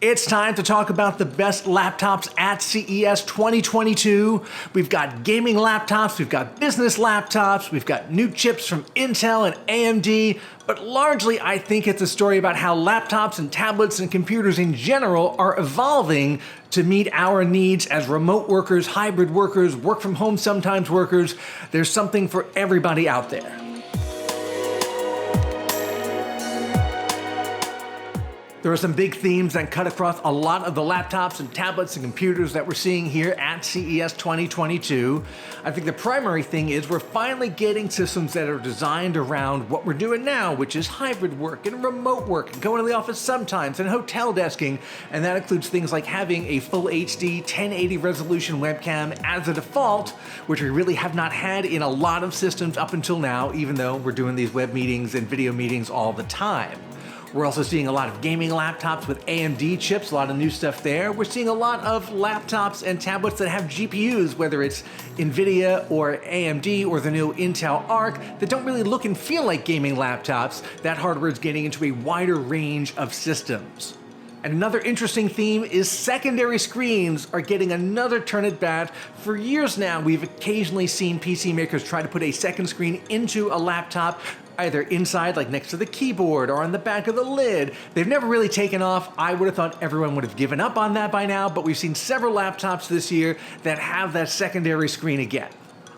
It's time to talk about the best laptops at CES 2022. We've got gaming laptops, we've got business laptops, we've got new chips from Intel and AMD, but largely I think it's a story about how laptops and tablets and computers in general are evolving to meet our needs as remote workers, hybrid workers, work from home sometimes workers. There's something for everybody out there. There are some big themes that cut across a lot of the laptops and tablets and computers that we're seeing here at CES 2022. I think the primary thing is we're finally getting systems that are designed around what we're doing now, which is hybrid work and remote work and going to the office sometimes and hotel desking. And that includes things like having a full HD 1080 resolution webcam as a default, which we really have not had in a lot of systems up until now, even though we're doing these web meetings and video meetings all the time. We're also seeing a lot of gaming laptops with AMD chips, a lot of new stuff there. We're seeing a lot of laptops and tablets that have GPUs, whether it's NVIDIA or AMD or the new Intel Arc, that don't really look and feel like gaming laptops. That hardware is getting into a wider range of systems. And another interesting theme is secondary screens are getting another turn at bat. For years now, we've occasionally seen PC makers try to put a second screen into a laptop, either inside, like next to the keyboard, or on the back of the lid. They've never really taken off. I would have thought everyone would have given up on that by now, but we've seen several laptops this year that have that secondary screen again.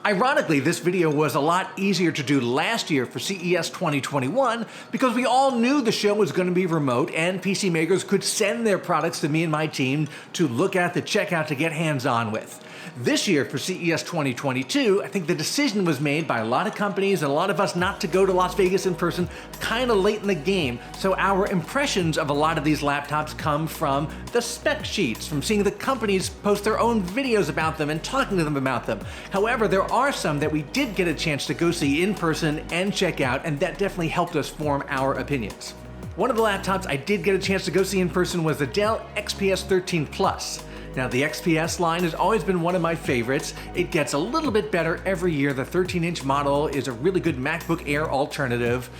Ironically, this video was a lot easier to do last year for CES 2021 because we all knew the show was going to be remote and PC makers could send their products to me and my team to look at, to check out, to get hands-on with. This year for CES 2022, I think the decision was made by a lot of companies and a lot of us not to go to Las Vegas in person kind of late in the game. So our impressions of a lot of these laptops come from the spec sheets, from seeing the companies post their own videos about them and talking to them about them. However, there are some that we did get a chance to go see in person and check out, and that definitely helped us form our opinions. One of the laptops I did get a chance to go see in person was the Dell XPS 13 Plus. Now, the XPS line has always been one of my favorites. It gets a little bit better every year. The 13-inch model is a really good MacBook Air alternative.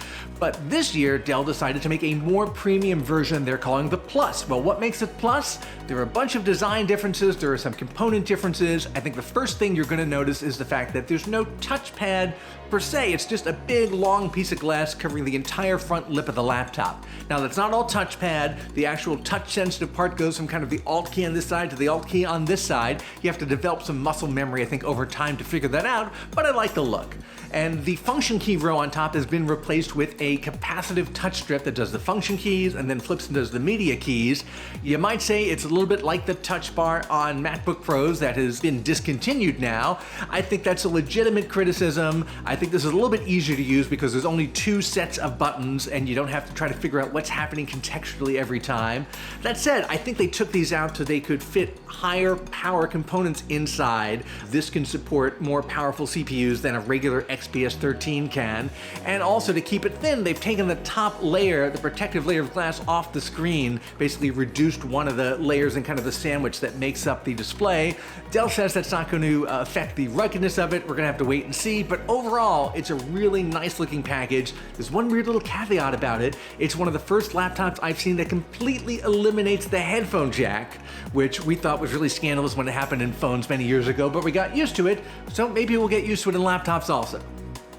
But this year, Dell decided to make a more premium version they're calling the Plus. Well, what makes it Plus? There are a bunch of design differences. There are some component differences. I think the first thing you're going to notice is the fact that there's no touchpad per se. It's just a big, long piece of glass covering the entire front lip of the laptop. Now, that's not all touchpad. The actual touch-sensitive part goes from kind of the Alt key on this side to the Alt key on this side. You have to develop some muscle memory, I think, over time to figure that out, but I like the look. And the function key row on top has been replaced with a capacitive touch strip that does the function keys and then flips and does the media keys. You might say it's a little bit like the touch bar on MacBook Pros that has been discontinued now. I think that's a legitimate criticism. I think this is a little bit easier to use because there's only two sets of buttons and you don't have to try to figure out what's happening contextually every time. That said, I think they took these out so they could fit higher power components inside. This can support more powerful CPUs than a regular XPS 13 can. And also to keep it thin, they've taken the top layer, the protective layer of glass off the screen, basically reduced one of the layers in kind of the sandwich that makes up the display. Dell says that's not going to affect the ruggedness of it. We're going to have to wait and see, but overall, it's a really nice looking package. There's one weird little caveat about it. It's one of the first laptops I've seen that completely eliminates the headphone jack, which we thought was really scandalous when it happened in phones many years ago, but we got used to it, so maybe we'll get used to it in laptops also.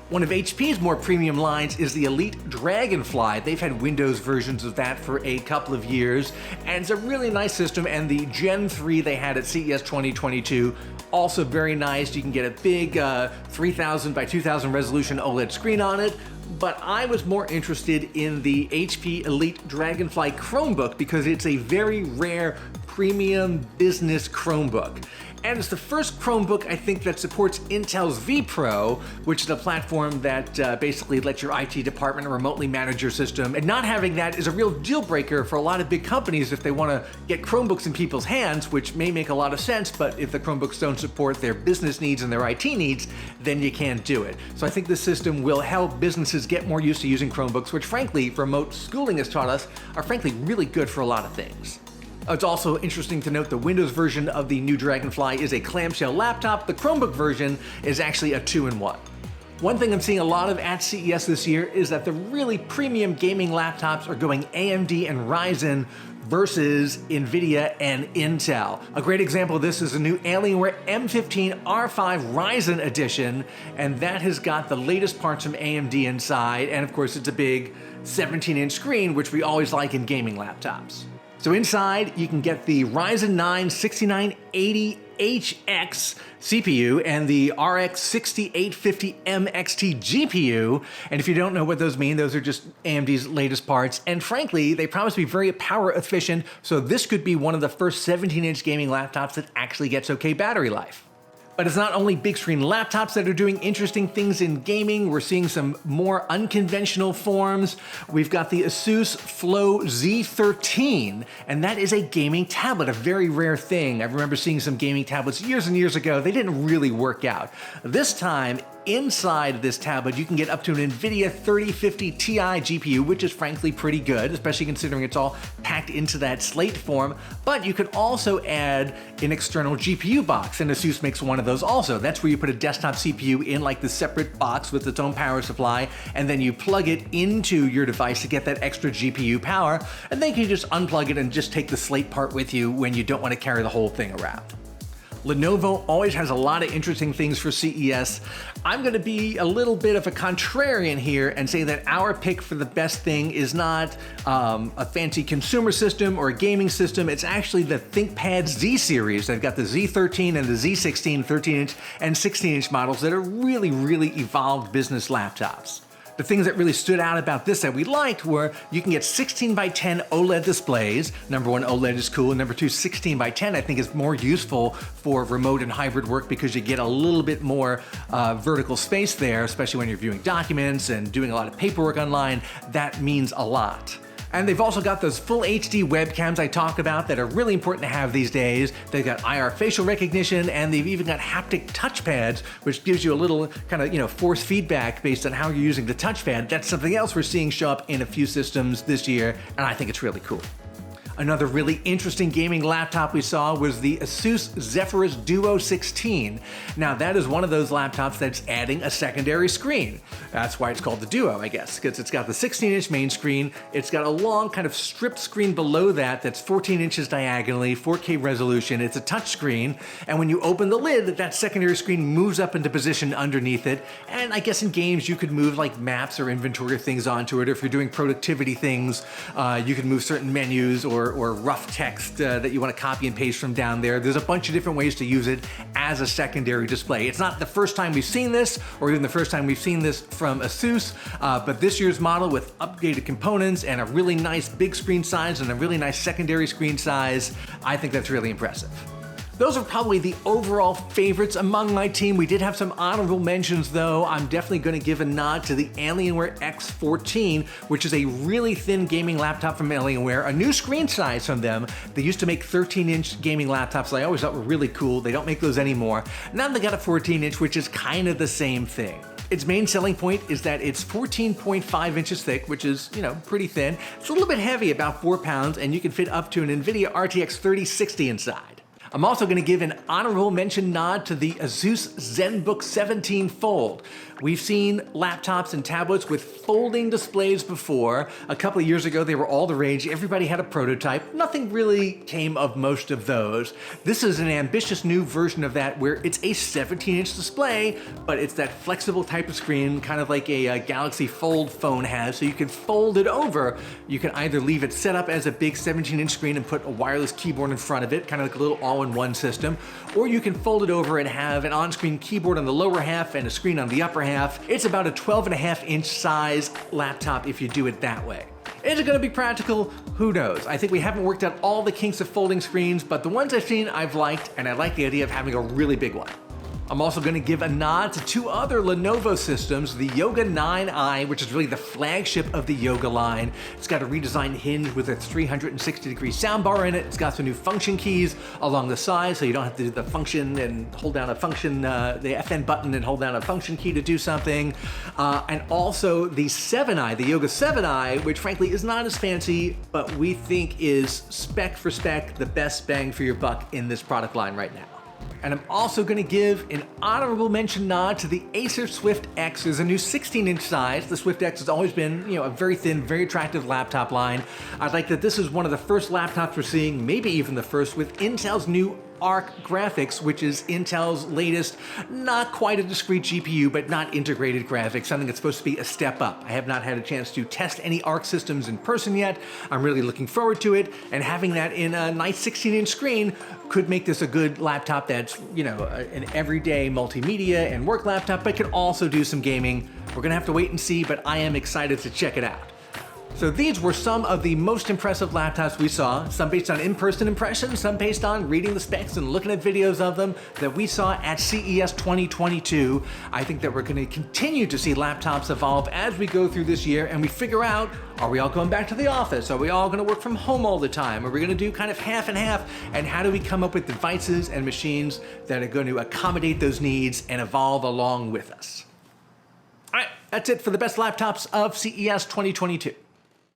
One of HP's more premium lines is the Elite Dragonfly. They've had Windows versions of that for a couple of years, and it's a really nice system, and the Gen 3 they had at CES 2022, also very nice. You can get a big 3000 by 2000 resolution OLED screen on it, but I was more interested in the HP Elite Dragonfly Chromebook because it's a very rare premium business Chromebook. And it's the first Chromebook, I think, that supports Intel's vPro, which is a platform that basically lets your IT department remotely manage your system. And not having that is a real deal breaker for a lot of big companies if they want to get Chromebooks in people's hands, which may make a lot of sense, but if the Chromebooks don't support their business needs and their IT needs, then you can't do it. So I think this system will help businesses get more used to using Chromebooks, which frankly, remote schooling has taught us, are frankly really good for a lot of things. It's also interesting to note the Windows version of the new Dragonfly is a clamshell laptop. The Chromebook version is actually a 2-in-1. One thing I'm seeing a lot of at CES this year is that the really premium gaming laptops are going AMD and Ryzen versus NVIDIA and Intel. A great example of this is the new Alienware M15 R5 Ryzen edition, and that has got the latest parts from AMD inside, and of course it's a big 17-inch screen, which we always like in gaming laptops. So inside, you can get the Ryzen 9 6980HX CPU and the RX 6850M XT GPU. And if you don't know what those mean, those are just AMD's latest parts. And frankly, they promise to be very power efficient, so this could be one of the first 17-inch gaming laptops that actually gets okay battery life. But it's not only big screen laptops that are doing interesting things in gaming. We're seeing some more unconventional forms. We've got the Asus Flow Z13, and that is a gaming tablet, a very rare thing. I remember seeing some gaming tablets years and years ago. They didn't really work out. This time, inside this tablet, you can get up to an NVIDIA 3050 Ti GPU, which is frankly pretty good, especially considering it's all packed into that slate form. But you could also add an external GPU box, and Asus makes one of those also. That's where you put a desktop CPU in like the separate box with its own power supply, and then you plug it into your device to get that extra GPU power, and then you can just unplug it and just take the slate part with you when you don't want to carry the whole thing around. Lenovo always has a lot of interesting things for CES. I'm going to be a little bit of a contrarian here and say that our pick for the best thing is not a fancy consumer system or a gaming system. It's actually the Thinkpad Z series. They've got the Z13 and the Z16 13-inch and 16-inch models that are really, really evolved business laptops. The things that really stood out about this that we liked were you can get 16 by 10 OLED displays. Number one, OLED is cool. Number two, 16 by 10 I think is more useful for remote and hybrid work because you get a little bit more vertical space there, especially when you're viewing documents and doing a lot of paperwork online. That means a lot. And they've also got those full HD webcams I talk about that are really important to have these days. They've got IR facial recognition, and they've even got haptic touchpads, which gives you a little kind of, force feedback based on how you're using the touchpad. That's something else we're seeing show up in a few systems this year, and I think it's really cool. Another really interesting gaming laptop we saw was the Asus Zephyrus DUO 16. Now that is one of those laptops that's adding a secondary screen. That's why it's called the Duo, I guess, because it's got the 16-inch main screen. It's got a long kind of stripped screen below that's 14 inches diagonally, 4K resolution. It's a touch screen, and when you open the lid, that secondary screen moves up into position underneath it. And I guess in games you could move like maps or inventory things onto it, or if you're doing productivity things, you can move certain menus or rough text that you want to copy and paste from down there. There's a bunch of different ways to use it as a secondary display. It's not the first time we've seen this, or even the first time we've seen this from Asus, but this year's model with updated components and a really nice big screen size and a really nice secondary screen size, I think that's really impressive. Those are probably the overall favorites among my team. We did have some honorable mentions though. I'm definitely going to give a nod to the Alienware X14, which is a really thin gaming laptop from Alienware, a new screen size from them. They used to make 13-inch gaming laptops that I always thought were really cool. They don't make those anymore. Now they got a 14-inch, which is kind of the same thing. Its main selling point is that it's 14.5 inches thick, which is, pretty thin. It's a little bit heavy, about 4 pounds, and you can fit up to an NVIDIA RTX 3060 inside. I'm also going to give an honorable mention nod to the Asus Zenbook 17 Fold. We've seen laptops and tablets with folding displays before. A couple of years ago, they were all the rage. Everybody had a prototype. Nothing really came of most of those. This is an ambitious new version of that where it's a 17-inch display, but it's that flexible type of screen, kind of like a Galaxy Fold phone has, so you can fold it over. You can either leave it set up as a big 17-inch screen and put a wireless keyboard in front of it, kind of like a little all-in-one system, or you can fold it over and have an on-screen keyboard on the lower half and a screen on the upper half. It's about a 12.5-inch size laptop if you do it that way. Is it going to be practical? Who knows? I think we haven't worked out all the kinks of folding screens, but the ones I've seen I've liked, and I like the idea of having a really big one. I'm also going to give a nod to two other Lenovo systems, the Yoga 9i, which is really the flagship of the Yoga line. It's got a redesigned hinge with a 360-degree soundbar in it. It's got some new function keys along the side, so you don't have to do the function and hold down a function, the FN button and hold down a function key to do something. And also the 7i, the Yoga 7i, which frankly is not as fancy, but we think is spec for spec the best bang for your buck in this product line right now. And I'm also going to give an honorable mention nod to the Acer Swift X. There's a new 16-inch size. The Swift X has always been, a very thin, very attractive laptop line. I like that this is one of the first laptops we're seeing, maybe even the first, with Intel's new Arc graphics, which is Intel's latest, not quite a discrete GPU, but not integrated graphics, something that's supposed to be a step up. I have not had a chance to test any Arc systems in person yet. I'm really looking forward to it, and having that in a nice 16-inch screen could make this a good laptop that's, an everyday multimedia and work laptop, but can also do some gaming. We're gonna have to wait and see, but I am excited to check it out. So these were some of the most impressive laptops we saw, some based on in-person impressions, some based on reading the specs and looking at videos of them that we saw at CES 2022. I think that we're going to continue to see laptops evolve as we go through this year and we figure out, are we all going back to the office? Are we all going to work from home all the time? Are we going to do kind of half and half? And how do we come up with devices and machines that are going to accommodate those needs and evolve along with us? All right, that's it for the best laptops of CES 2022.